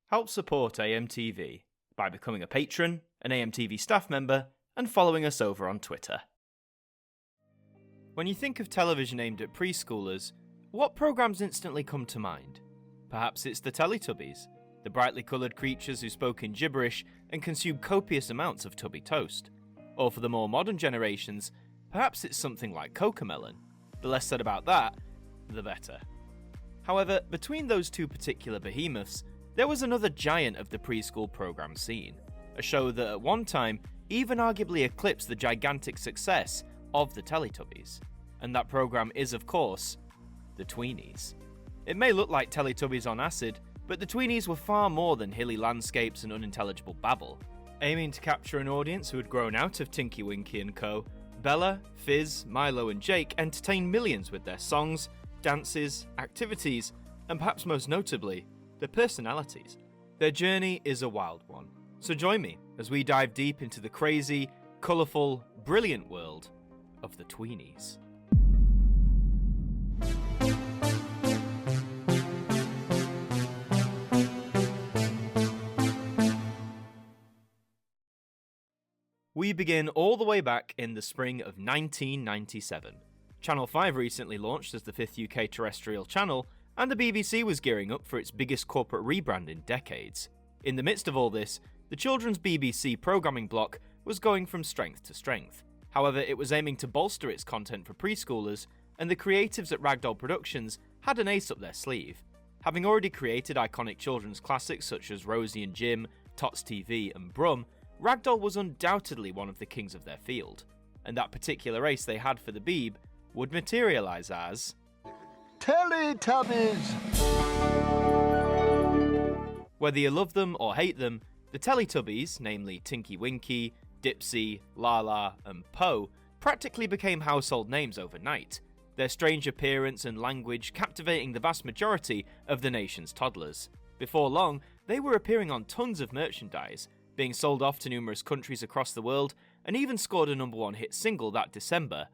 Help support AMTV by becoming a patron, an AMTV staff member, and following us over on Twitter. When you think of television aimed at preschoolers, what programmes instantly come to mind? Perhaps it's the Teletubbies, the brightly coloured creatures who spoke in gibberish and consumed copious amounts of tubby toast. Or for the more modern generations, perhaps it's something like Cocomelon. The less said about that, the better. However, between those two particular behemoths, there was another giant of the preschool programme scene, a show that at one time even arguably eclipsed the gigantic success of the Teletubbies. And that programme is, of course, the Tweenies. It may look like Teletubbies on acid, but the Tweenies were far more than hilly landscapes and unintelligible babble. Aiming to capture an audience who had grown out of Tinky Winky and co., Bella, Fizz, Milo and Jake entertained millions with their songs, dances, activities, and perhaps most notably, their personalities. Their journey is a wild one, so join me as we dive deep into the crazy, colourful, brilliant world of the Tweenies. We begin all the way back in the spring of 1997. Channel 5 recently launched as the 5th UK terrestrial channel, and the BBC was gearing up for its biggest corporate rebrand in decades. In the midst of all this, the children's BBC programming block was going from strength to strength. However, it was aiming to bolster its content for preschoolers, and the creatives at Ragdoll Productions had an ace up their sleeve. Having already created iconic children's classics such as Rosie and Jim, Tots TV and Brum, Ragdoll was undoubtedly one of the kings of their field, and that particular ace they had for the Beeb would materialise as Teletubbies! Whether you love them or hate them, the Teletubbies, namely Tinky Winky, Dipsy, Laa-Laa and Po, practically became household names overnight, their strange appearance and language captivating the vast majority of the nation's toddlers. Before long, they were appearing on tons of merchandise, being sold off to numerous countries across the world, and even scored a #1 hit single that December.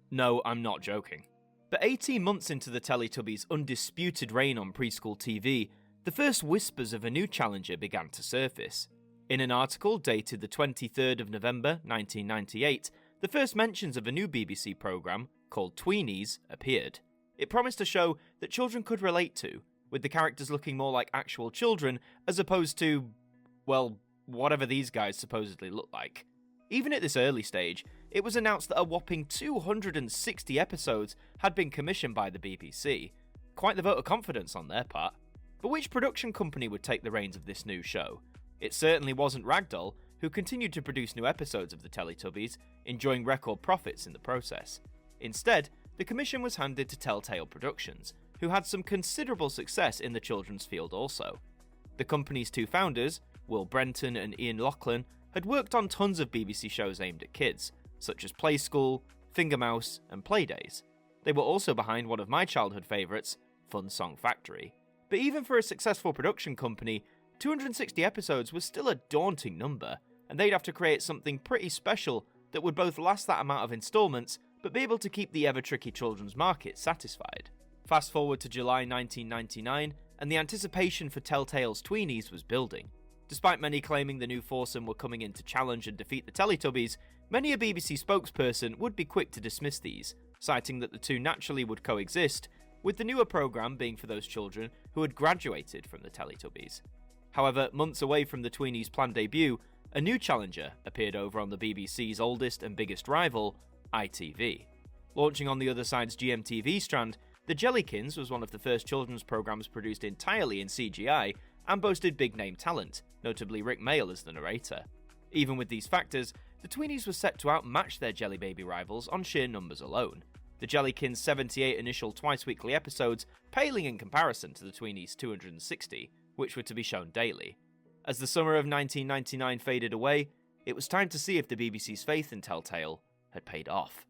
No, I'm not joking. But 18 months into the Teletubbies' undisputed reign on preschool TV, the first whispers of a new challenger began to surface. In an article dated the 23rd of November 1998, the first mentions of a new BBC programme, called Tweenies, appeared. It promised a show that children could relate to, with the characters looking more like actual children as opposed to, well, whatever these guys supposedly look like. Even at this early stage, it was announced that a whopping 260 episodes had been commissioned by the BBC. Quite the vote of confidence on their part. But which production company would take the reins of this new show? It certainly wasn't Ragdoll, who continued to produce new episodes of the Teletubbies, enjoying record profits in the process. Instead, the commission was handed to Telltale Productions, who had some considerable success in the children's field also. The company's two founders, Will Brenton and Ian Lachlan, had worked on tons of BBC shows aimed at kids, such as Play School, Finger Mouse, and Playdays. They were also behind one of my childhood favourites, Fun Song Factory. But even for a successful production company, 260 episodes was still a daunting number, and they'd have to create something pretty special that would both last that amount of instalments, but be able to keep the ever-tricky children's market satisfied. Fast forward to July 1999, and the anticipation for Telltale's Tweenies was building. Despite many claiming the new foursome were coming in to challenge and defeat the Teletubbies, many a BBC spokesperson would be quick to dismiss these, citing that the two naturally would coexist, with the newer programme being for those children who had graduated from the Teletubbies. However, months away from the Tweenies' planned debut, a new challenger appeared over on the BBC's oldest and biggest rival, ITV. Launching on the other side's GMTV strand, The Jellykins was one of the first children's programmes produced entirely in CGI, and boasted big-name talent, notably Rick Mayall as the narrator. Even with these factors, the Tweenies were set to outmatch their Jelly Baby rivals on sheer numbers alone, the Jellykins' 78 initial twice-weekly episodes paling in comparison to the Tweenies' 260, which were to be shown daily. As the summer of 1999 faded away, it was time to see if the BBC's faith in Telltale had paid off.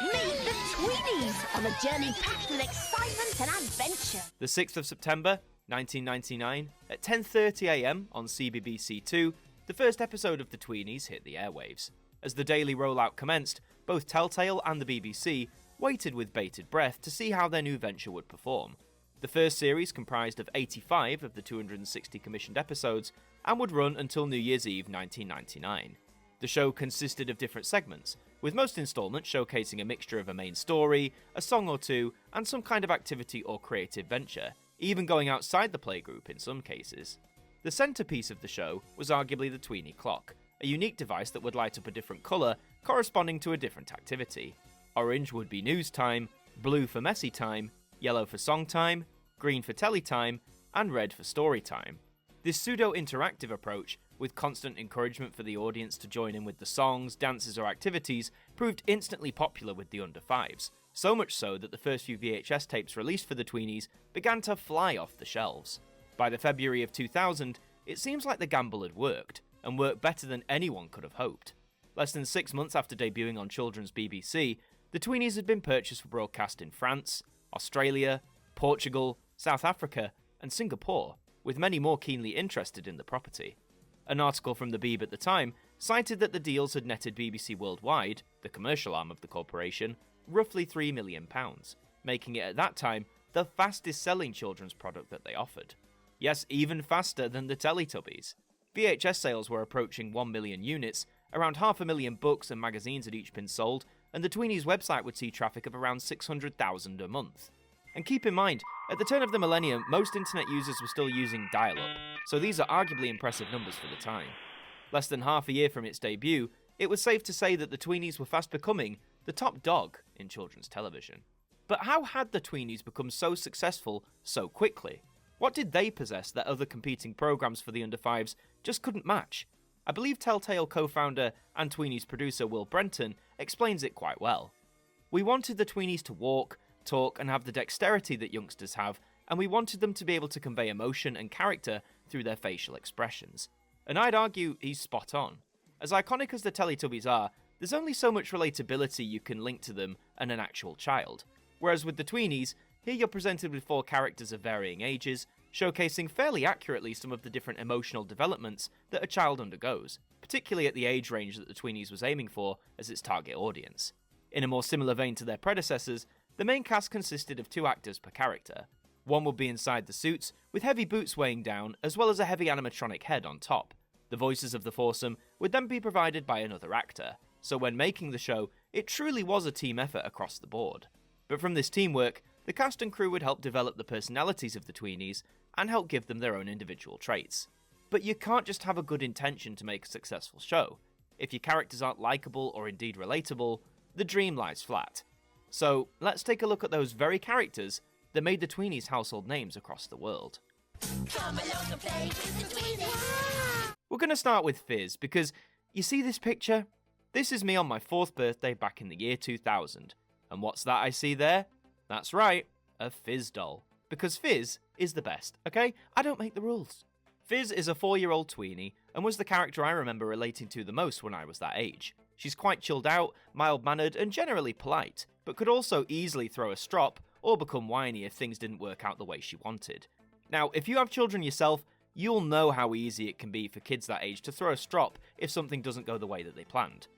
Meet the Tweenies on a journey packed with excitement and adventure. The 6th of September, 1999, at 10:30am on CBBC2, the first episode of the Tweenies hit the airwaves. As the daily rollout commenced, both Telltale and the BBC waited with bated breath to see how their new venture would perform. The first series comprised of 85 of the 260 commissioned episodes and would run until New Year's Eve 1999. The show consisted of different segments, with most installments showcasing a mixture of a main story, a song or two, and some kind of activity or creative venture, even going outside the playgroup in some cases. The centrepiece of the show was arguably the Tweenie clock, a unique device that would light up a different colour corresponding to a different activity. Orange would be news time, blue for messy time, yellow for song time, green for telly time, and red for story time. This pseudo-interactive approach, with constant encouragement for the audience to join in with the songs, dances or activities, proved instantly popular with the under 5s, so much so that the first few VHS tapes released for the Tweenies began to fly off the shelves. By the February of 2000, it seems like the gamble had worked, and worked better than anyone could have hoped. Less than 6 months after debuting on children's BBC, the Tweenies had been purchased for broadcast in France, Australia, Portugal, South Africa, and Singapore, with many more keenly interested in the property. An article from the Beeb at the time cited that the deals had netted BBC Worldwide, the commercial arm of the corporation, roughly £3 million, making it at that time the fastest selling children's product that they offered. Yes, even faster than the Teletubbies. VHS sales were approaching 1 million units, around 500,000 books and magazines had each been sold, and the Tweenies website would see traffic of around 600,000 a month. And keep in mind, at the turn of the millennium, most internet users were still using dial-up, so these are arguably impressive numbers for the time. Less than half a year from its debut, it was safe to say that the Tweenies were fast becoming the top dog in children's television. But how had the Tweenies become so successful so quickly? What did they possess that other competing programs for the under 5s just couldn't match? I believe Telltale co-founder and Tweenies producer Will Brenton explains it quite well. We wanted the Tweenies to walk, talk, and have the dexterity that youngsters have, and we wanted them to be able to convey emotion and character through their facial expressions. And I'd argue he's spot on. As iconic as the Teletubbies are, there's only so much relatability you can link to them and an actual child. Whereas with the Tweenies, here you're presented with 4 characters of varying ages, showcasing fairly accurately some of the different emotional developments that a child undergoes, particularly at the age range that the Tweenies was aiming for as its target audience. In a more similar vein to their predecessors, the main cast consisted of 2 actors per character. One would be inside the suits, with heavy boots weighing down, as well as a heavy animatronic head on top. The voices of the foursome would then be provided by another actor, so when making the show, it truly was a team effort across the board. But from this teamwork, the cast and crew would help develop the personalities of the Tweenies and help give them their own individual traits. But you can't just have a good intention to make a successful show. If your characters aren't likeable or indeed relatable, the dream lies flat. So let's take a look at those very characters that made the Tweenies household names across the world. Come along and play with the Tweenies. We're going to start with Fizz, because you see this picture? This is me on my 4th birthday back in the year 2000. And what's that I see there? That's right, a Fizz doll. Because Fizz is the best, okay? I don't make the rules. Fizz is a 4-year-old tweenie, and was the character I remember relating to the most when I was that age. She's quite chilled out, mild-mannered, and generally polite, but could also easily throw a strop or become whiny if things didn't work out the way she wanted. Now, if you have children yourself, you'll know how easy it can be for kids that age to throw a strop if something doesn't go the way that they planned.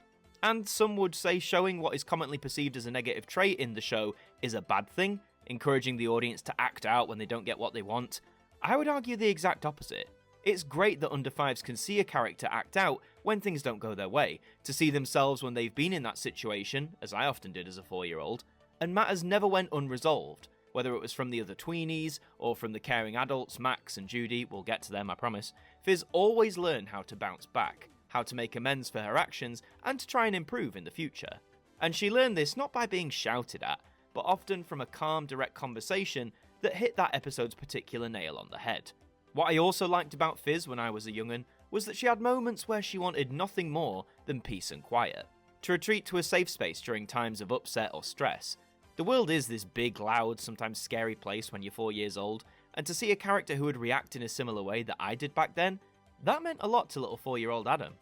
And some would say showing what is commonly perceived as a negative trait in the show is a bad thing, encouraging the audience to act out when they don't get what they want. I would argue the exact opposite. It's great that under 5s can see a character act out when things don't go their way, to see themselves when they've been in that situation, as I often did as a 4-year-old, and matters never went unresolved, whether it was from the other Tweenies or from the caring adults Max and Judy. We'll get to them, I promise. Fizz always learned how to bounce back, how to make amends for her actions, and to try and improve in the future. And she learned this not by being shouted at, but often from a calm, direct conversation that hit that episode's particular nail on the head. What I also liked about Fizz when I was a young'un was that she had moments where she wanted nothing more than peace and quiet, to retreat to a safe space during times of upset or stress. The world is this big, loud, sometimes scary place when you're 4 years old, and to see a character who would react in a similar way that I did back then, that meant a lot to little 4-year-old Adam.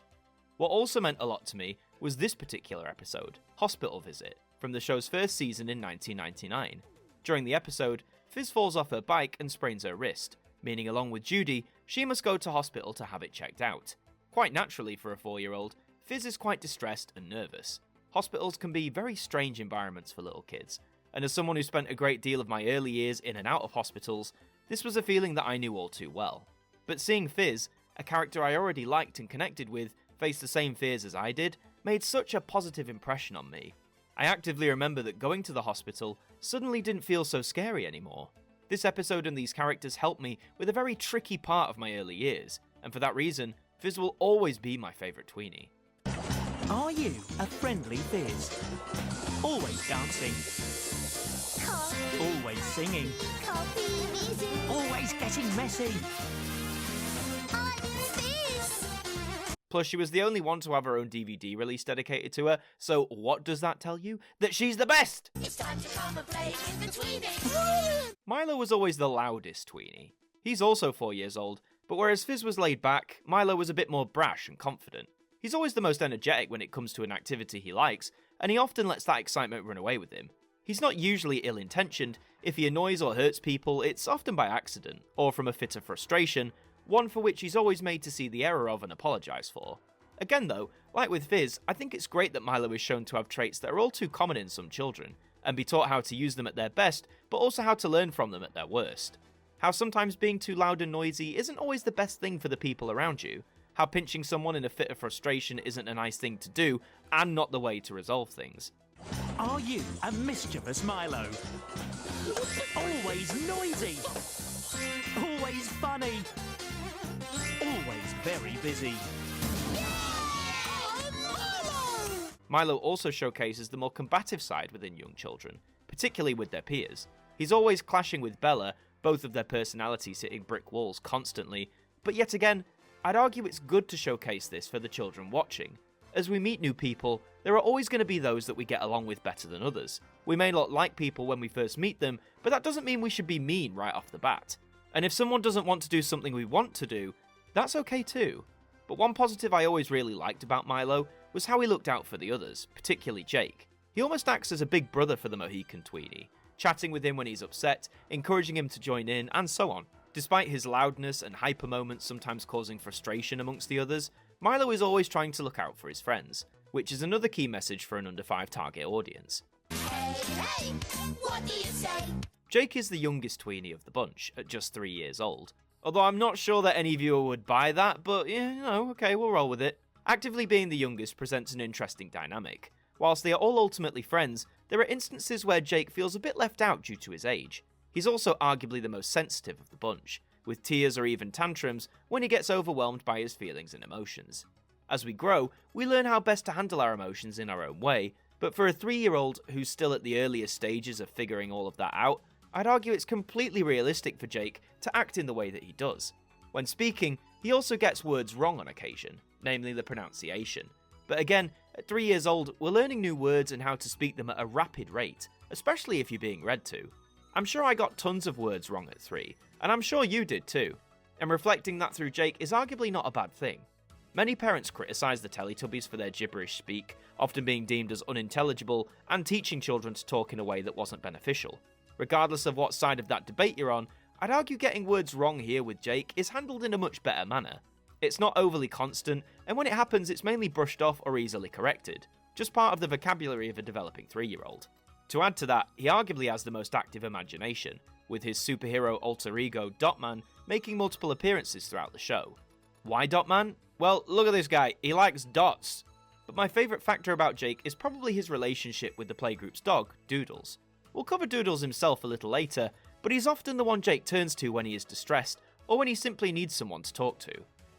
What also meant a lot to me was this particular episode, Hospital Visit, from the show's first season in 1999. During the episode, Fizz falls off her bike and sprains her wrist, meaning along with Judy, she must go to hospital to have it checked out. Quite naturally for a 4-year-old, Fizz is quite distressed and nervous. Hospitals can be very strange environments for little kids, and as someone who spent a great deal of my early years in and out of hospitals, this was a feeling that I knew all too well. But seeing Fizz, a character I already liked and connected with, face the same fears as I did, made such a positive impression on me. I actively remember that going to the hospital suddenly didn't feel so scary anymore. This episode and these characters helped me with a very tricky part of my early years, and for that reason, Fizz will always be my favourite Tweenie. Are you a friendly Fizz? Always dancing. Coffee, Always singing. coffee, music. Always getting messy. I'm Fizz. Plus, she was the only one to have her own DVD release dedicated to her, so what does that tell you? That she's the best! It's time to come and play with the Tweenies. Milo was always the loudest Tweenie. He's also 4 years old, but whereas Fizz was laid back, Milo was a bit more brash and confident. He's always the most energetic when it comes to an activity he likes, and he often lets that excitement run away with him. He's not usually ill-intentioned. If he annoys or hurts people, it's often by accident, or from a fit of frustration, one for which he's always made to see the error of and apologise for. Again though, like with Fizz, I think it's great that Milo is shown to have traits that are all too common in some children, and be taught how to use them at their best, but also how to learn from them at their worst. How sometimes being too loud and noisy isn't always the best thing for the people around you. How pinching someone in a fit of frustration isn't a nice thing to do, and not the way to resolve things. Are you a mischievous Milo? Always noisy. Always funny. Always very busy. Milo also showcases the more combative side within young children, particularly with their peers. He's always clashing with Bella, both of their personalities hitting brick walls constantly, but yet again, I'd argue it's good to showcase this for the children watching. As we meet new people, there are always going to be those that we get along with better than others. We may not like people when we first meet them, but that doesn't mean we should be mean right off the bat. And if someone doesn't want to do something we want to do, that's okay too. But one positive I always really liked about Milo was how he looked out for the others, particularly Jake. He almost acts as a big brother for the Mohican Tweenie, chatting with him when he's upset, encouraging him to join in, and so on. Despite his loudness and hyper moments sometimes causing frustration amongst the others, Milo is always trying to look out for his friends, which is another key message for an under 5 target audience. Hey, hey, what do you say? Jake is the youngest Tweenie of the bunch, at just 3 years old. Although I'm not sure that any viewer would buy that, but okay, we'll roll with it. Actively being the youngest presents an interesting dynamic. Whilst they are all ultimately friends, there are instances where Jake feels a bit left out due to his age. He's also arguably the most sensitive of the bunch, with tears or even tantrums when he gets overwhelmed by his feelings and emotions. As we grow, we learn how best to handle our emotions in our own way, but for a 3-year-old who's still at the earliest stages of figuring all of that out, I'd argue it's completely realistic for Jake to act in the way that he does. When speaking, he also gets words wrong on occasion, namely the pronunciation. But again, at 3 years old, we're learning new words and how to speak them at a rapid rate, especially if you're being read to. I'm sure I got tons of words wrong at 3, and I'm sure you did too. And reflecting that through Jake is arguably not a bad thing. Many parents criticise the Teletubbies for their gibberish speak, often being deemed as unintelligible and teaching children to talk in a way that wasn't beneficial. Regardless of what side of that debate you're on, I'd argue getting words wrong here with Jake is handled in a much better manner. It's not overly constant, and when it happens it's mainly brushed off or easily corrected, just part of the vocabulary of a developing 3-year-old. To add to that, he arguably has the most active imagination, with his superhero alter ego Dotman making multiple appearances throughout the show. Why Dotman? Well, look at this guy, he likes dots. But my favourite factor about Jake is probably his relationship with the playgroup's dog, Doodles. We'll cover Doodles himself a little later, but he's often the one Jake turns to when he is distressed, or when he simply needs someone to talk to.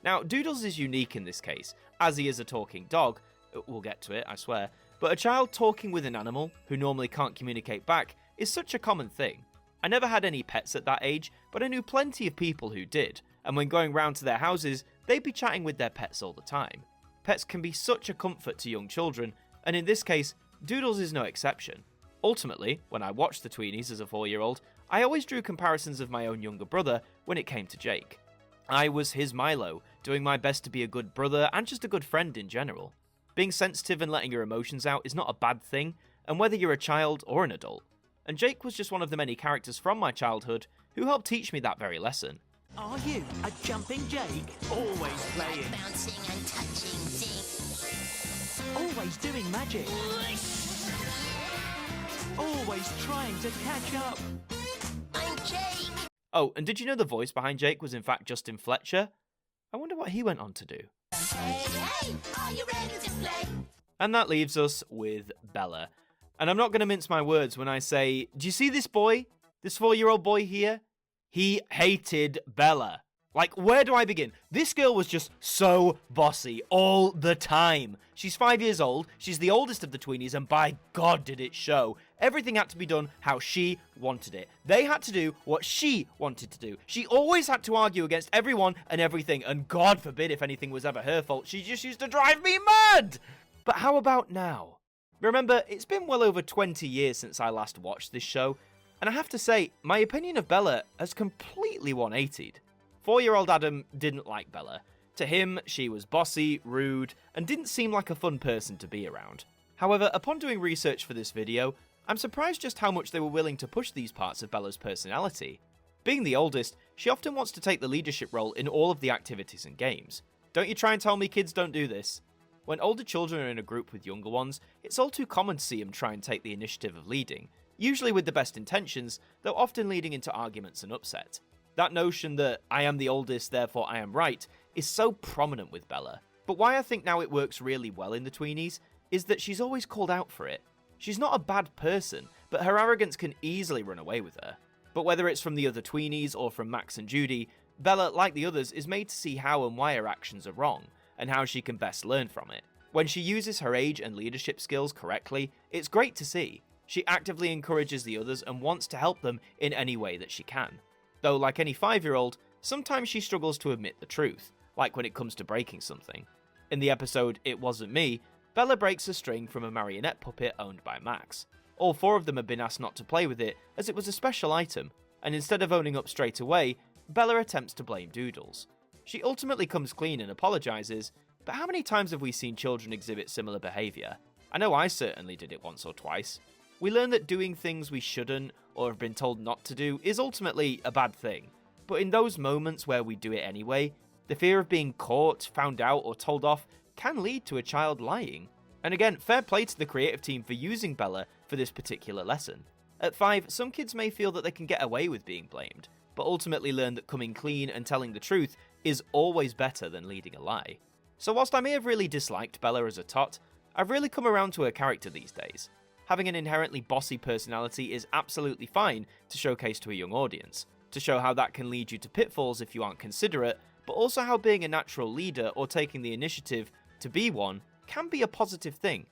Now, Doodles is unique in this case, as he is a talking dog, we'll get to it, I swear, but a child talking with an animal, who normally can't communicate back, is such a common thing. I never had any pets at that age, but I knew plenty of people who did, and when going round to their houses, they'd be chatting with their pets all the time. Pets can be such a comfort to young children, and in this case, Doodles is no exception. Ultimately, when I watched the Tweenies as a 4-year-old, I always drew comparisons of my own younger brother when it came to Jake. I was his Milo, doing my best to be a good brother and just a good friend in general. Being sensitive and letting your emotions out is not a bad thing, and whether you're a child or an adult. And Jake was just one of the many characters from my childhood who helped teach me that very lesson. Are you a jumping Jake? Always playing. Bouncing and touching things. Always doing magic. always trying to catch up. I'm Jake. Oh, and did you know the voice behind Jake was in fact Justin Fletcher? I wonder what he went on to do. Hey, are you ready to play? And that leaves us with Bella. And I'm not going to mince my words when I say, do you see this boy? This 4-year-old boy here? He hated Bella. Like, where do I begin? This girl was just so bossy all the time. She's 5 years old, she's the oldest of the Tweenies, and by God did it show. Everything had to be done how she wanted it. They had to do what she wanted to do. She always had to argue against everyone and everything, and God forbid if anything was ever her fault. She just used to drive me mad! But how about now? Remember, it's been well over 20 years since I last watched this show, and I have to say, my opinion of Bella has completely 180'd. 4-year-old Adam didn't like Bella. To him, she was bossy, rude, and didn't seem like a fun person to be around. However, upon doing research for this video, I'm surprised just how much they were willing to push these parts of Bella's personality. Being the oldest, she often wants to take the leadership role in all of the activities and games. Don't you try and tell me kids don't do this. When older children are in a group with younger ones, it's all too common to see them try and take the initiative of leading, usually with the best intentions, though often leading into arguments and upset. That notion that I am the oldest, therefore I am right, is so prominent with Bella. But why I think now it works really well in the Tweenies is that she's always called out for it. She's not a bad person, but her arrogance can easily run away with her. But whether it's from the other Tweenies or from Max and Judy, Bella, like the others, is made to see how and why her actions are wrong, and how she can best learn from it. When she uses her age and leadership skills correctly, it's great to see. She actively encourages the others and wants to help them in any way that she can. Though, like any 5-year-old, sometimes she struggles to admit the truth, like when it comes to breaking something. In the episode It Wasn't Me, Bella breaks a string from a marionette puppet owned by Max. All 4 of them have been asked not to play with it, as it was a special item, and instead of owning up straight away, Bella attempts to blame Doodles. She ultimately comes clean and apologises, but how many times have we seen children exhibit similar behaviour? I know I certainly did it once or twice. We learn that doing things we shouldn't or have been told not to do is ultimately a bad thing. But in those moments where we do it anyway, the fear of being caught, found out or told off can lead to a child lying. And again, fair play to the creative team for using Bella for this particular lesson. At 5, some kids may feel that they can get away with being blamed, but ultimately learn that coming clean and telling the truth is always better than leading a lie. So whilst I may have really disliked Bella as a tot, I've really come around to her character these days. Having an inherently bossy personality is absolutely fine to showcase to a young audience, to show how that can lead you to pitfalls if you aren't considerate, but also how being a natural leader or taking the initiative to be one can be a positive thing.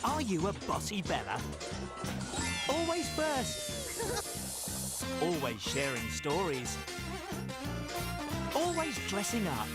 Are you a bossy Bella? Always first. Always sharing stories. Always dressing up.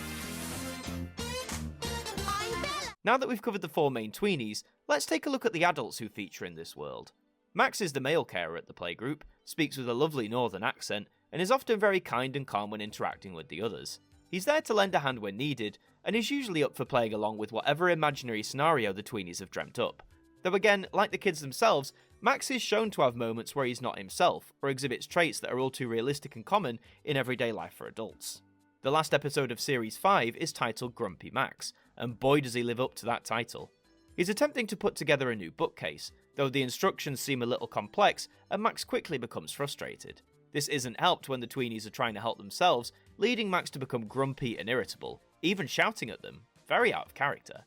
Now that we've covered the 4 main Tweenies, let's take a look at the adults who feature in this world. Max is the male carer at the playgroup, speaks with a lovely northern accent, and is often very kind and calm when interacting with the others. He's there to lend a hand when needed, and is usually up for playing along with whatever imaginary scenario the Tweenies have dreamt up. Though again, like the kids themselves, Max is shown to have moments where he's not himself, or exhibits traits that are all too realistic and common in everyday life for adults. The last episode of Series 5 is titled Grumpy Max, and boy does he live up to that title. He's attempting to put together a new bookcase, though the instructions seem a little complex and Max quickly becomes frustrated. This isn't helped when the Tweenies are trying to help themselves, leading Max to become grumpy and irritable, even shouting at them, very out of character.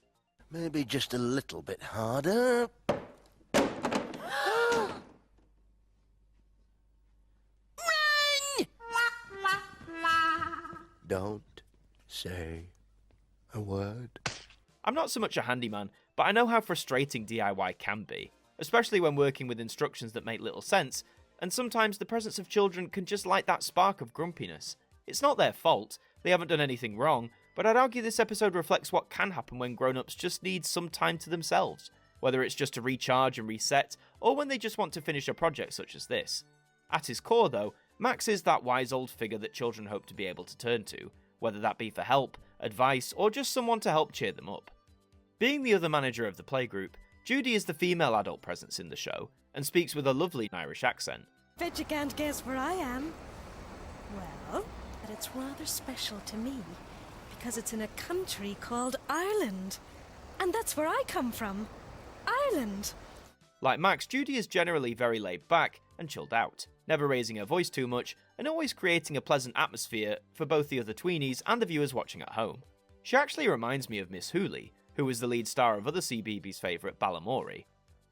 Maybe just a little bit harder. Don't say a word. I'm not so much a handyman, but I know how frustrating DIY can be, especially when working with instructions that make little sense, and sometimes the presence of children can just light that spark of grumpiness. It's not their fault, they haven't done anything wrong, but I'd argue this episode reflects what can happen when grown-ups just need some time to themselves, whether it's just to recharge and reset, or when they just want to finish a project such as this. At his core though, Max is that wise old figure that children hope to be able to turn to, whether that be for help, advice, or just someone to help cheer them up. Being the other manager of the playgroup, Judy is the female adult presence in the show, and speaks with a lovely Irish accent. Bet you can't guess where I am. Well, but it's rather special to me, because it's in a country called Ireland. And that's where I come from. Ireland. Like Max, Judy is generally very laid back and chilled out, never raising her voice too much, and always creating a pleasant atmosphere for both the other tweenies and the viewers watching at home. She actually reminds me of Miss Hooley, who was the lead star of other CBeebies' favourite Balamory.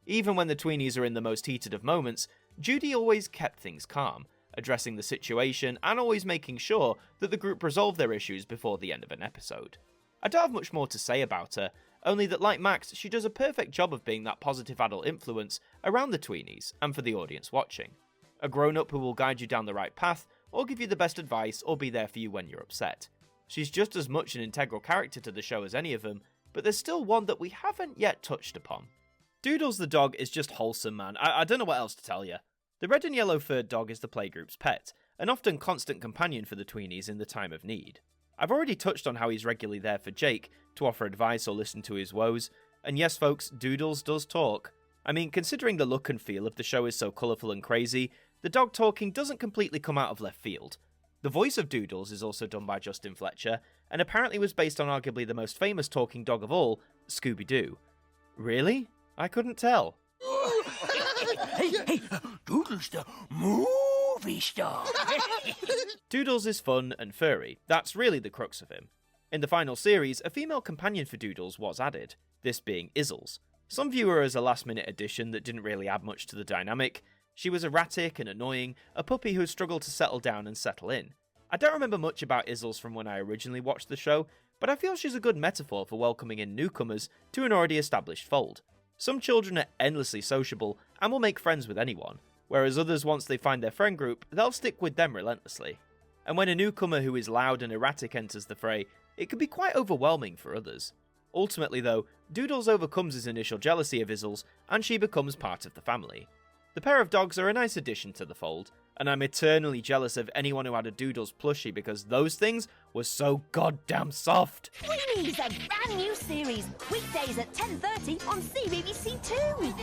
Even when the tweenies are in the most heated of moments, Judy always kept things calm, addressing the situation and always making sure that the group resolved their issues before the end of an episode. I don't have much more to say about her, only that like Max, she does a perfect job of being that positive adult influence around the tweenies and for the audience watching. A grown-up who will guide you down the right path, or give you the best advice, or be there for you when you're upset. She's just as much an integral character to the show as any of them, but there's still one that we haven't yet touched upon. Doodles the dog is just wholesome, man. I don't know what else to tell you. The red and yellow furred dog is the playgroup's pet, an often constant companion for the tweenies in the time of need. I've already touched on how he's regularly there for Jake, to offer advice or listen to his woes, and yes folks, Doodles does talk. I mean, considering the look and feel of the show is so colourful and crazy, the dog talking doesn't completely come out of left field. The voice of Doodles is also done by Justin Fletcher, and apparently was based on arguably the most famous talking dog of all, Scooby-Doo. Really? I couldn't tell. Hey, Doodles the movie star. Doodles is fun and furry, that's really the crux of him. In the final series, a female companion for Doodles was added, this being Izzles. Some view her as a last-minute addition that didn't really add much to the dynamic. She was erratic and annoying, a puppy who struggled to settle down and settle in. I don't remember much about Izzles from when I originally watched the show, but I feel she's a good metaphor for welcoming in newcomers to an already established fold. Some children are endlessly sociable and will make friends with anyone, whereas others, once they find their friend group, they'll stick with them relentlessly. And when a newcomer who is loud and erratic enters the fray, it can be quite overwhelming for others. Ultimately though, Doodles overcomes his initial jealousy of Izzles, and she becomes part of the family. The pair of dogs are a nice addition to the fold, and I'm eternally jealous of anyone who had a Doodles plushie because those things were so goddamn soft. Tweenies, a brand new series, weekdays at 10:30 on CBBC Two.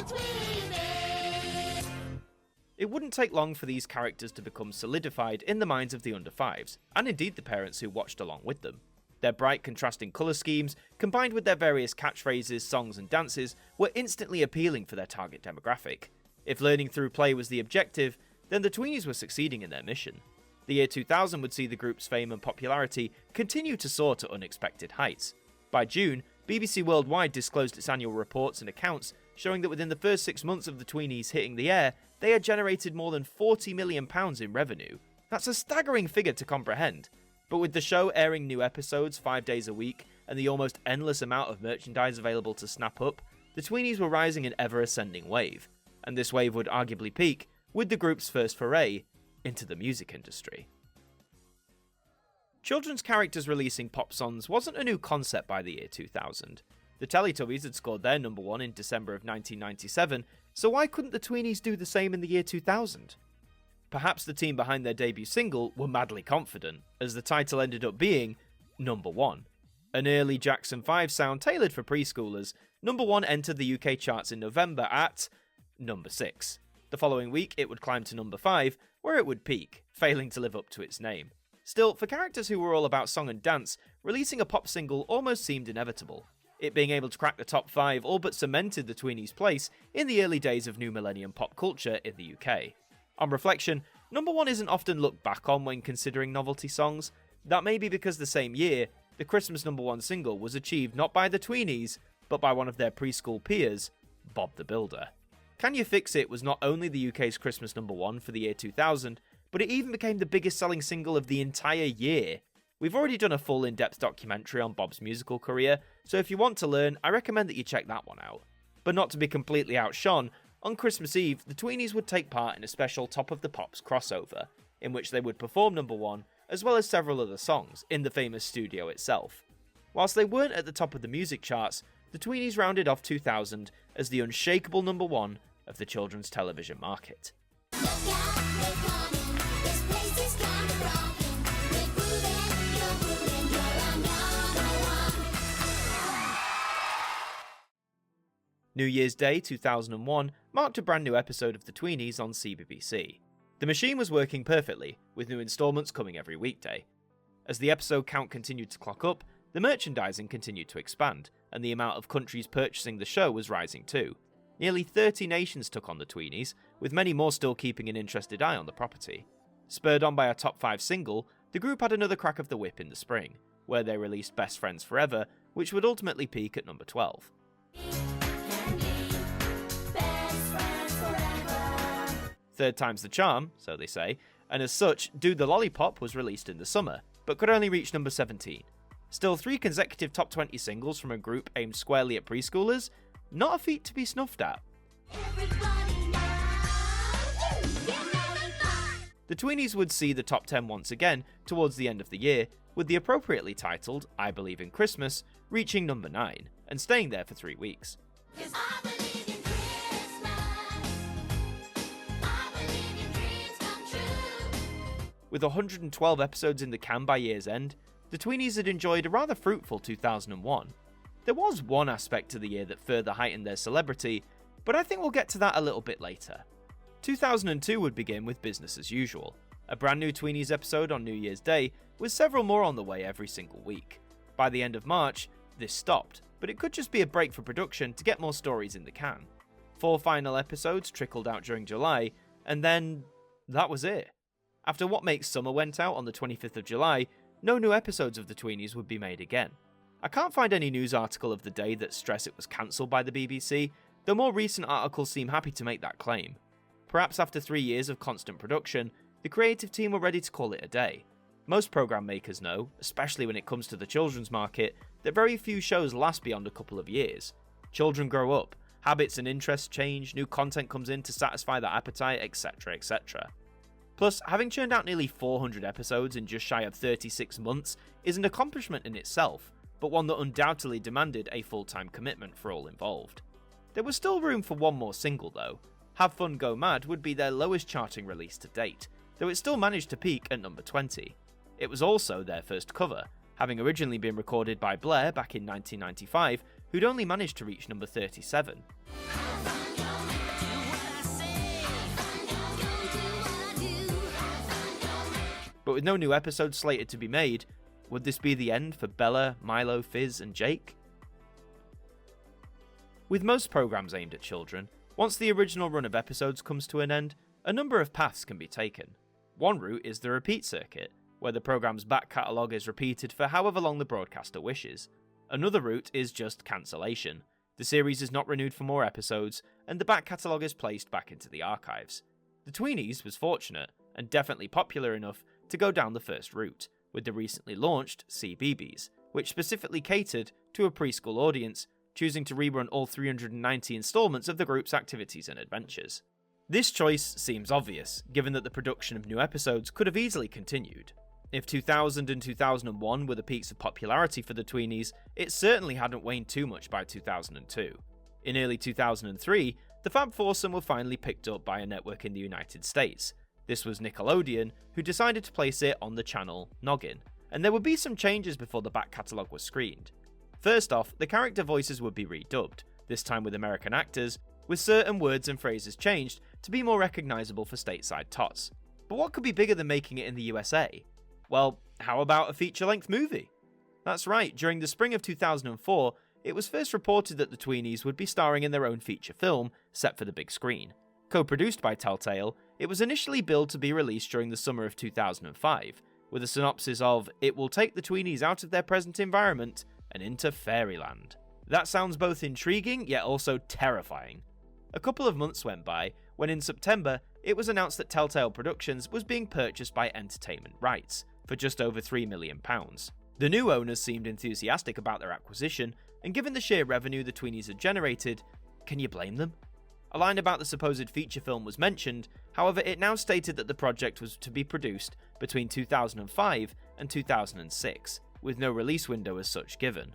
It wouldn't take long for these characters to become solidified in the minds of the under-5s, and indeed the parents who watched along with them. Their bright contrasting colour schemes, combined with their various catchphrases, songs and dances, were instantly appealing for their target demographic. If learning through play was the objective, then the tweenies were succeeding in their mission. The year 2000 would see the group's fame and popularity continue to soar to unexpected heights. By June, BBC Worldwide disclosed its annual reports and accounts showing that within the first 6 months of the tweenies hitting the air, they had generated more than £40 million in revenue. That's a staggering figure to comprehend. But with the show airing new episodes 5 days a week and the almost endless amount of merchandise available to snap up, the tweenies were rising an ever-ascending wave. And this wave would arguably peak with the group's first foray into the music industry. Children's characters releasing pop songs wasn't a new concept by the year 2000. The Teletubbies had scored their number one in December of 1997, so why couldn't the tweenies do the same in the year 2000? Perhaps the team behind their debut single were madly confident, as the title ended up being Number 1. An early Jackson 5 sound tailored for preschoolers, Number 1 entered the UK charts in November at number 6. The following week it would climb to number 5, where it would peak, failing to live up to its name. Still, for characters who were all about song and dance, releasing a pop single almost seemed inevitable. It being able to crack the top 5 all but cemented the tweenies' place in the early days of new millennium pop culture in the UK. On reflection, number 1 isn't often looked back on when considering novelty songs. That may be because the same year, the Christmas number 1 single was achieved not by the tweenies, but by one of their preschool peers, Bob the Builder. Can You Fix It was not only the UK's Christmas number 1 for the year 2000, but it even became the biggest selling single of the entire year. We've already done a full in-depth documentary on Bob's musical career, so if you want to learn, I recommend that you check that one out. But not to be completely outshone, on Christmas Eve, the tweenies would take part in a special Top of the Pops crossover, in which they would perform number 1, as well as several other songs, in the famous studio itself. Whilst they weren't at the top of the music charts, the tweenies rounded off 2000 as the unshakable number 1 of the children's television market. New Year's Day 2001 marked a brand new episode of the Tweenies on CBBC. The machine was working perfectly, with new instalments coming every weekday. As the episode count continued to clock up, the merchandising continued to expand, and the amount of countries purchasing the show was rising too. Nearly 30 nations took on the Tweenies, with many more still keeping an interested eye on the property. Spurred on by a top 5 single, the group had another crack of the whip in the spring, where they released Best Friends Forever, which would ultimately peak at number 12. Third time's the charm, so they say, and as such, Do the Lollipop was released in the summer, but could only reach number 17. Still 3 consecutive top 20 singles from a group aimed squarely at preschoolers? Not a feat to be snuffed at. The Tweenies would see the top 10 once again towards the end of the year, with the appropriately titled I Believe in Christmas reaching number 9, and staying there for 3 weeks. With 112 episodes in the can by year's end, the Tweenies had enjoyed a rather fruitful 2001. There was one aspect to the year that further heightened their celebrity, but I think we'll get to that a little bit later. 2002 would begin with business as usual. A brand new Tweenies episode on New Year's Day, with several more on the way every single week. By the end of March, this stopped, but it could just be a break for production to get more stories in the can. 4 final episodes trickled out during July, and then that was it. After What Makes Summer went out on the 25th of July, no new episodes of the Tweenies would be made again. I can't find any news article of the day that stress it was cancelled by the BBC, though more recent articles seem happy to make that claim. Perhaps after 3 years of constant production, the creative team were ready to call it a day. Most programme makers know, especially when it comes to the children's market, that very few shows last beyond a couple of years. Children grow up, habits and interests change, new content comes in to satisfy their appetite, etc, etc. Plus, having churned out nearly 400 episodes in just shy of 36 months is an accomplishment in itself, but one that undoubtedly demanded a full-time commitment for all involved. There was still room for one more single though. Have Fun Go Mad would be their lowest charting release to date, though it still managed to peak at number 20. It was also their first cover, having originally been recorded by Blair back in 1995, who'd only managed to reach number 37. But with no new episodes slated to be made, would this be the end for Bella, Milo, Fizz and Jake? With most programmes aimed at children, once the original run of episodes comes to an end, a number of paths can be taken. One route is the repeat circuit, where the programme's back catalogue is repeated for however long the broadcaster wishes. Another route is just cancellation. The series is not renewed for more episodes, and the back catalogue is placed back into the archives. The Tweenies was fortunate, and definitely popular enough, to go down the first route, with the recently launched CBeebies, which specifically catered to a preschool audience, choosing to rerun all 390 installments of the group's activities and adventures. This choice seems obvious, given that the production of new episodes could have easily continued. If 2000 and 2001 were the peaks of popularity for the Tweenies, it certainly hadn't waned too much by 2002. In early 2003, the Fab Foursome were finally picked up by a network in the United States. This was Nickelodeon, who decided to place it on the channel Noggin, and there would be some changes before the back catalogue was screened. First off, the character voices would be redubbed, this time with American actors, with certain words and phrases changed to be more recognisable for stateside tots. But what could be bigger than making it in the USA? Well, how about a feature-length movie? That's right, during the spring of 2004, it was first reported that the Tweenies would be starring in their own feature film, set for the big screen. Co-produced by Telltale, it was initially billed to be released during the summer of 2005, with a synopsis of, "It will take the Tweenies out of their present environment and into fairyland." That sounds both intriguing, yet also terrifying. A couple of months went by, when in September, it was announced that Telltale Productions was being purchased by Entertainment Rights, for just over £3 million. The new owners seemed enthusiastic about their acquisition, and given the sheer revenue the Tweenies had generated, can you blame them? A line about the supposed feature film was mentioned, however it now stated that the project was to be produced between 2005 and 2006, with no release window as such given.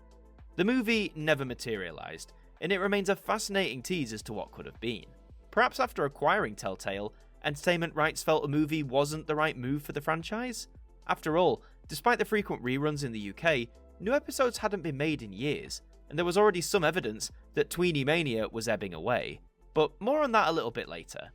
The movie never materialised, and it remains a fascinating tease as to what could have been. Perhaps after acquiring Telltale, Entertainment Rights felt a movie wasn't the right move for the franchise? After all, despite the frequent reruns in the UK, new episodes hadn't been made in years, and there was already some evidence that Tweenie Mania was ebbing away. But more on that a little bit later.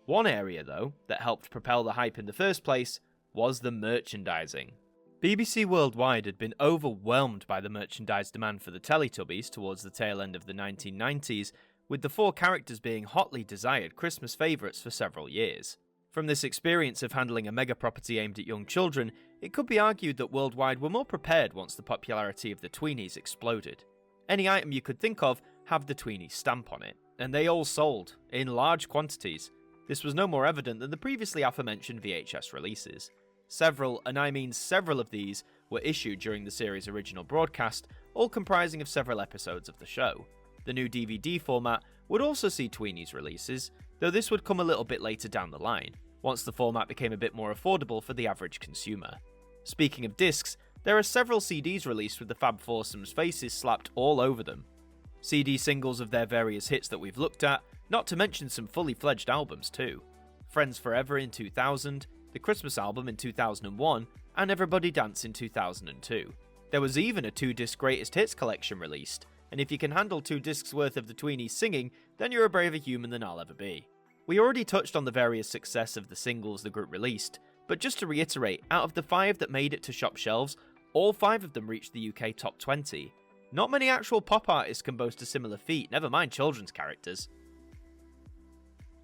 One area, though, that helped propel the hype in the first place was the merchandising. BBC Worldwide had been overwhelmed by the merchandise demand for the Teletubbies towards the tail end of the 1990s, with the 4 characters being hotly desired Christmas favourites for several years. From this experience of handling a mega property aimed at young children, it could be argued that Worldwide were more prepared once the popularity of the Tweenies exploded. Any item you could think of have the Tweenies stamp on it, and they all sold, in large quantities. This was no more evident than the previously aforementioned VHS releases. Several, and I mean several of these, were issued during the series' original broadcast, all comprising of several episodes of the show. The new DVD format would also see Tweenies releases, though this would come a little bit later down the line, once the format became a bit more affordable for the average consumer. Speaking of discs, there are several CDs released with the Fab Foursome's faces slapped all over them. CD singles of their various hits that we've looked at, not to mention some fully fledged albums too. Friends Forever in 2000, the Christmas album in 2001, and Everybody Dance in 2002. There was even a 2-disc greatest hits collection released, and if you can handle 2 discs worth of the Tweenies singing, then you're a braver human than I'll ever be. We already touched on the various success of the singles the group released, but just to reiterate, out of the 5 that made it to shop shelves, all 5 of them reached the UK top 20. Not many actual pop artists can boast a similar feat, never mind children's characters.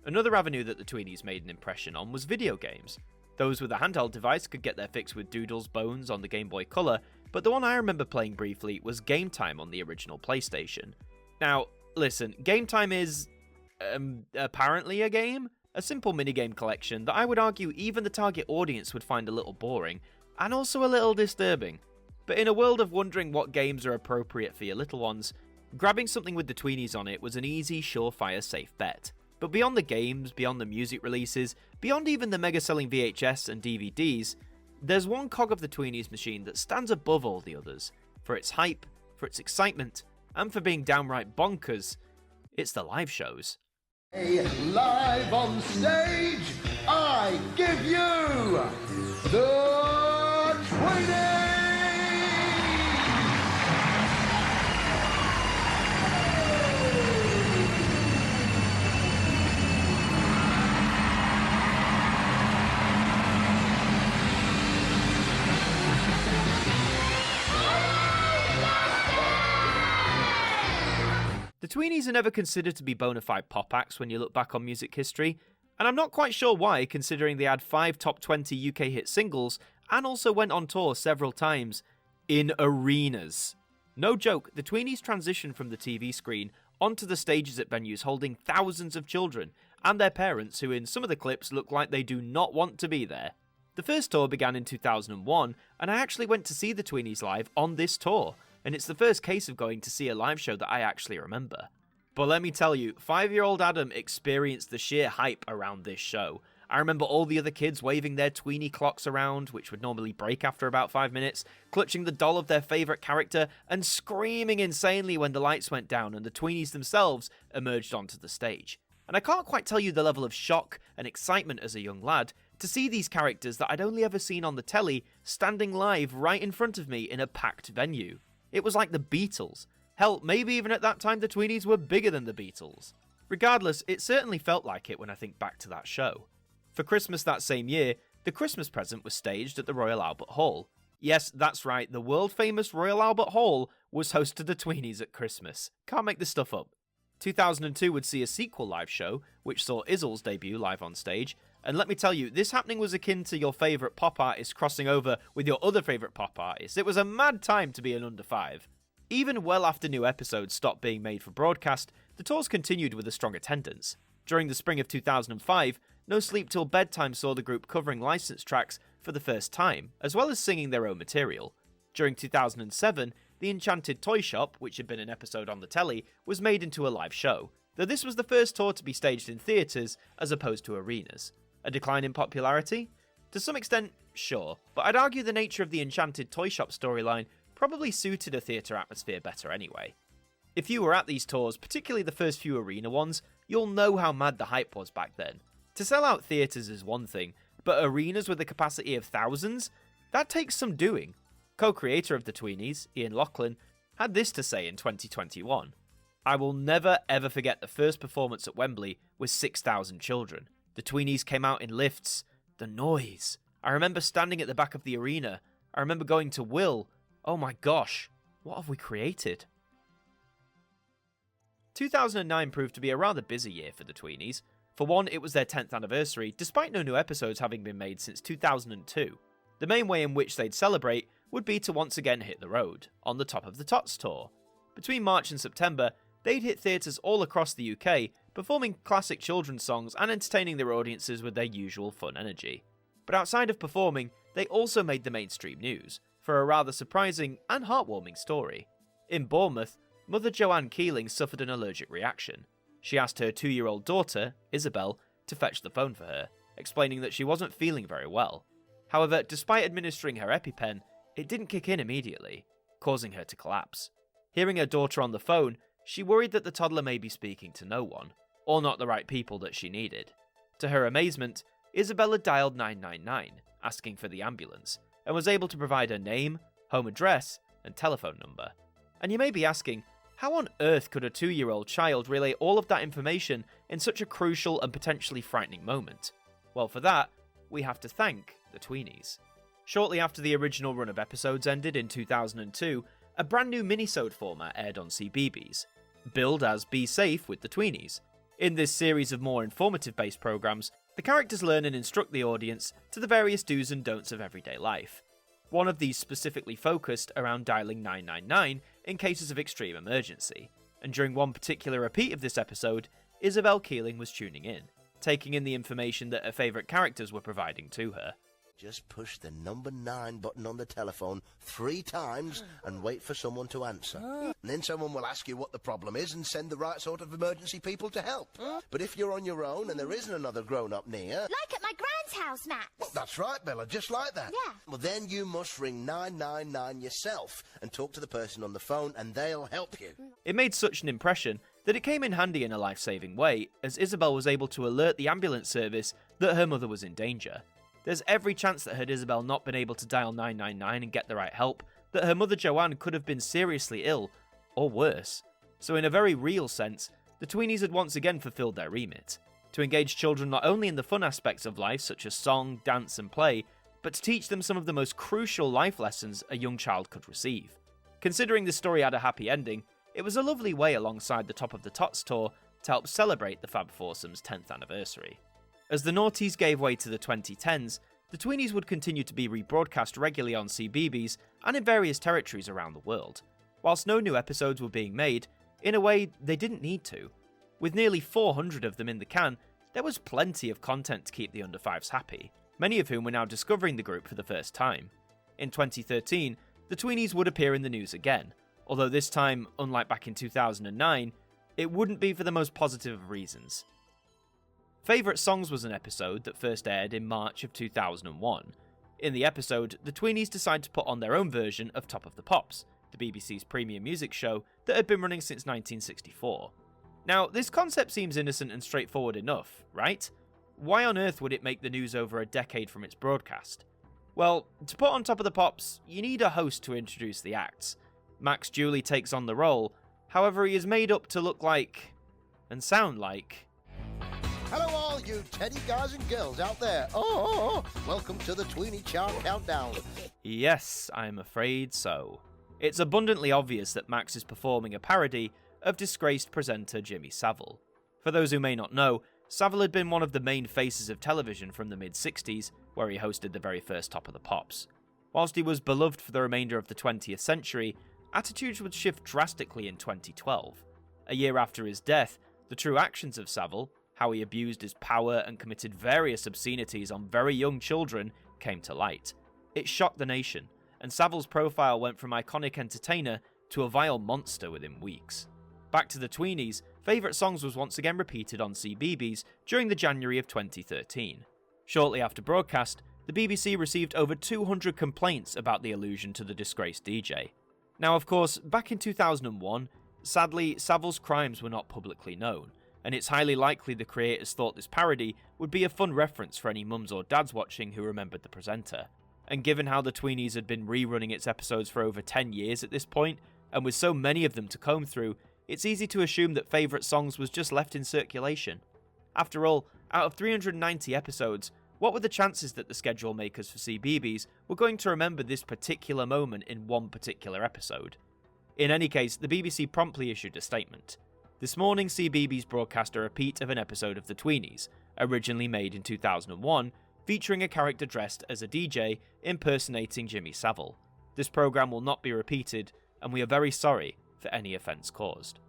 Another avenue that the Tweenies made an impression on was video games. Those with a handheld device could get their fix with Doodle's Bones on the Game Boy Color, but the one I remember playing briefly was Game Time on the original PlayStation. Now, listen, Game Time is apparently a game? A simple minigame collection that I would argue even the target audience would find a little boring, and also a little disturbing. But in a world of wondering what games are appropriate for your little ones, grabbing something with the Tweenies on it was an easy, surefire, safe bet. But beyond the games, beyond the music releases, beyond even the mega-selling VHS and DVDs, there's one cog of the Tweenies machine that stands above all the others. For its hype, for its excitement, and for being downright bonkers, it's the live shows. Live on stage, I give you the Tweenies! The Tweenies are never considered to be bona fide pop acts when you look back on music history, and I'm not quite sure why, considering they had 5 top 20 UK hit singles and also went on tour several times in arenas. No joke, the Tweenies transitioned from the TV screen onto the stages at venues holding thousands of children and their parents who in some of the clips look like they do not want to be there. The first tour began in 2001, and I actually went to see the Tweenies live on this tour, and it's the first case of going to see a live show that I actually remember. But let me tell you, 5-year-old Adam experienced the sheer hype around this show. I remember all the other kids waving their Tweenie clocks around, which would normally break after about 5 minutes, clutching the doll of their favourite character, and screaming insanely when the lights went down and the Tweenies themselves emerged onto the stage. And I can't quite tell you the level of shock and excitement as a young lad to see these characters that I'd only ever seen on the telly standing live right in front of me in a packed venue. It was like the Beatles. Hell, maybe even at that time the Tweenies were bigger than the Beatles. Regardless, it certainly felt like it when I think back to that show. For Christmas that same year, the Christmas present was staged at the Royal Albert Hall. Yes, that's right, the world-famous Royal Albert Hall was host to the Tweenies at Christmas. Can't make this stuff up. 2002 would see a sequel live show, which saw Izzle's debut live on stage, and let me tell you, this happening was akin to your favourite pop artist crossing over with your other favourite pop artist. It was a mad time to be an under 5. Even well after new episodes stopped being made for broadcast, the tours continued with a strong attendance. During the spring of 2005, No Sleep Till Bedtime saw the group covering licensed tracks for the first time, as well as singing their own material. During 2007, The Enchanted Toy Shop, which had been an episode on the telly, was made into a live show, though this was the first tour to be staged in theatres as opposed to arenas. A decline in popularity? To some extent, sure, but I'd argue the nature of the Enchanted Toy Shop storyline probably suited a theatre atmosphere better anyway. If you were at these tours, particularly the first few arena ones, you'll know how mad the hype was back then. To sell out theatres is one thing, but arenas with a capacity of thousands? That takes some doing. Co-creator of the Tweenies, Ian Lachlan, had this to say in 2021. I will never ever forget the first performance at Wembley with 6,000 children. The Tweenies came out in lifts. The noise. I remember standing at the back of the arena. I remember going to Will. Oh my gosh, what have we created? 2009 proved to be a rather busy year for the Tweenies. For one, it was their 10th anniversary, despite no new episodes having been made since 2002. The main way in which they'd celebrate would be to once again hit the road, on the Top of the Tots tour. Between March and September, they'd hit theatres all across the UK, performing classic children's songs and entertaining their audiences with their usual fun energy. But outside of performing, they also made the mainstream news, for a rather surprising and heartwarming story. In Bournemouth, mother Joanne Keeling suffered an allergic reaction. She asked her 2-year-old daughter, Isabel, to fetch the phone for her, explaining that she wasn't feeling very well. However, despite administering her EpiPen, it didn't kick in immediately, causing her to collapse. Hearing her daughter on the phone, she worried that the toddler may be speaking to no one, or not the right people that she needed. To her amazement, Isabella dialed 999, asking for the ambulance, and was able to provide her name, home address, and telephone number. And you may be asking, how on earth could a 2-year-old child relay all of that information in such a crucial and potentially frightening moment? Well, for that, we have to thank the Tweenies. Shortly after the original run of episodes ended in 2002, a brand new minisode format aired on CBeebies, billed as Be Safe with the Tweenies. In this series of more informative-based programs, the characters learn and instruct the audience to the various do's and don'ts of everyday life. One of these specifically focused around dialing 999 in cases of extreme emergency, and during one particular repeat of this episode, Isabel Keeling was tuning in, taking in the information that her favourite characters were providing to her. Just push the number 9 button on the telephone 3 times and wait for someone to answer. And then someone will ask you what the problem is and send the right sort of emergency people to help. But if you're on your own and there isn't another grown-up near... Like at my grand's house, Max. Well, that's right, Bella, just like that. Yeah. Well, then you must ring 999 yourself and talk to the person on the phone and they'll help you. It made such an impression that it came in handy in a life-saving way, as Isabel was able to alert the ambulance service that her mother was in danger. There's every chance that had Isabel not been able to dial 999 and get the right help, that her mother Joanne could have been seriously ill, or worse. So in a very real sense, the Tweenies had once again fulfilled their remit, to engage children not only in the fun aspects of life such as song, dance and play, but to teach them some of the most crucial life lessons a young child could receive. Considering the story had a happy ending, it was a lovely way alongside the Top of the Tots tour to help celebrate the Fab Foursome's 10th anniversary. As the noughties gave way to the 2010s, the Tweenies would continue to be rebroadcast regularly on CBeebies and in various territories around the world. Whilst no new episodes were being made, in a way, they didn't need to. With nearly 400 of them in the can, there was plenty of content to keep the under-5s happy, many of whom were now discovering the group for the first time. In 2013, the Tweenies would appear in the news again, although this time, unlike back in 2009, it wouldn't be for the most positive of reasons. Favourite Songs was an episode that first aired in March of 2001. In the episode, the Tweenies decided to put on their own version of Top of the Pops, the BBC's premium music show that had been running since 1964. Now, this concept seems innocent and straightforward enough, right? Why on earth would it make the news over a decade from its broadcast? Well, to put on Top of the Pops, you need a host to introduce the acts. Max Julie takes on the role, however he is made up to look like, and sound like... Hello all you teddy guys and girls out there. Welcome to the Tweenie Chart Countdown. Yes, I'm afraid so. It's abundantly obvious that Max is performing a parody of disgraced presenter Jimmy Savile. For those who may not know, Savile had been one of the main faces of television from the mid-60s, where he hosted the very first Top of the Pops. Whilst he was beloved for the remainder of the 20th century, attitudes would shift drastically in 2012. A year after his death, the true actions of Savile, how he abused his power and committed various obscenities on very young children, came to light. It shocked the nation, and Savile's profile went from iconic entertainer to a vile monster within weeks. Back to the Tweenies, Favourite Songs was once again repeated on CBeebies during the January of 2013. Shortly after broadcast, the BBC received over 200 complaints about the allusion to the disgraced DJ. Now, of course, back in 2001, sadly, Savile's crimes were not publicly known, and it's highly likely the creators thought this parody would be a fun reference for any mums or dads watching who remembered the presenter. And given how the Tweenies had been rerunning its episodes for over 10 years at this point, and with so many of them to comb through, it's easy to assume that Favourite Songs was just left in circulation. After all, out of 390 episodes, what were the chances that the schedule makers for CBeebies were going to remember this particular moment in one particular episode? In any case, the BBC promptly issued a statement. This morning, CBeebies broadcast a repeat of an episode of the Tweenies, originally made in 2001, featuring a character dressed as a DJ impersonating Jimmy Savile. This programme will not be repeated, and we are very sorry for any offence caused.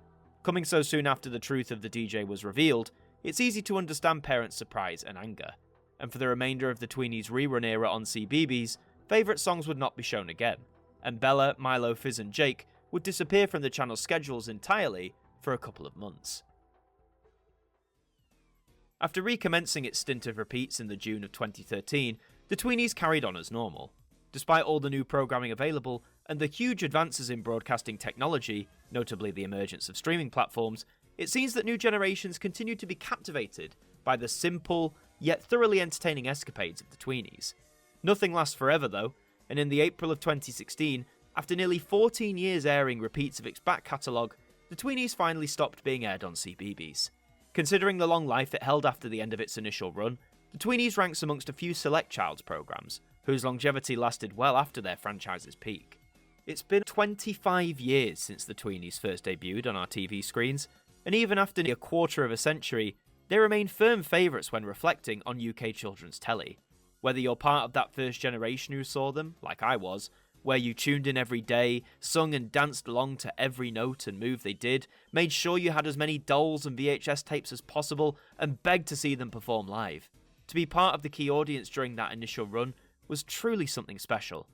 Coming so soon after the truth of the DJ was revealed, it's easy to understand parents' surprise and anger. And for the remainder of the Tweenies rerun era on CBeebies, favourite songs would not be shown again, and Bella, Milo, Fizz and Jake would disappear from the channel's schedules entirely for a couple of months. After recommencing its stint of repeats in the June of 2013, the Tweenies carried on as normal. Despite all the new programming available and the huge advances in broadcasting technology, notably the emergence of streaming platforms, it seems that new generations continue to be captivated by the simple, yet thoroughly entertaining escapades of the Tweenies. Nothing lasts forever though, and in the April of 2016, after nearly 14 years airing repeats of its back catalogue, the Tweenies finally stopped being aired on CBeebies. Considering the long life it held after the end of its initial run, the Tweenies ranks amongst a few select child's programmes, whose longevity lasted well after their franchise's peak. It's been 25 years since the Tweenies first debuted on our TV screens, and even after nearly a quarter of a century, they remain firm favourites when reflecting on UK children's telly. Whether you're part of that first generation who saw them, like I was, where you tuned in every day, sung and danced along to every note and move they did, made sure you had as many dolls and VHS tapes as possible, and begged to see them perform live. To be part of the key audience during that initial run was truly something special.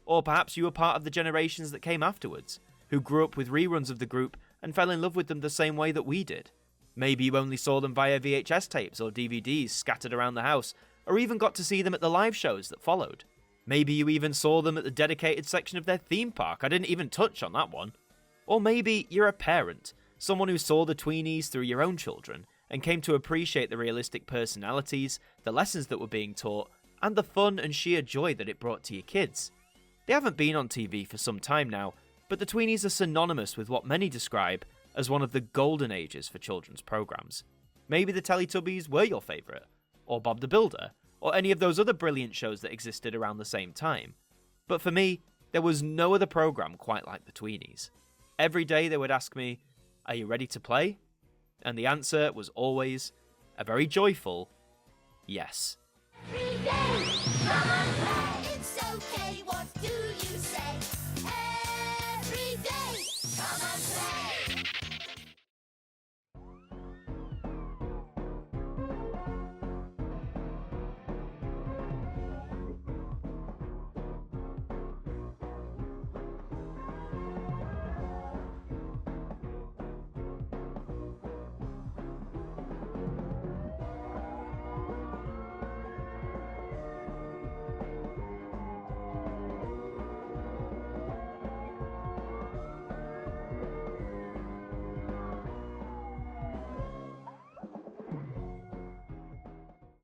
Or perhaps you were part of the generations that came afterwards, who grew up with reruns of the group and fell in love with them the same way that we did. Maybe you only saw them via VHS tapes or DVDs scattered around the house, or even got to see them at the live shows that followed. Maybe you even saw them at the dedicated section of their theme park. I didn't even touch on that one. Or maybe you're a parent, someone who saw the Tweenies through your own children, and came to appreciate the realistic personalities, the lessons that were being taught, and the fun and sheer joy that it brought to your kids. They haven't been on TV for some time now, but the Tweenies are synonymous with what many describe as one of the golden ages for children's programmes. Maybe the Teletubbies were your favourite, or Bob the Builder, or any of those other brilliant shows that existed around the same time. But for me, there was no other programme quite like the Tweenies. Every day they would ask me, "Are you ready to play?" And the answer was always a very joyful yes. 3 days, come on,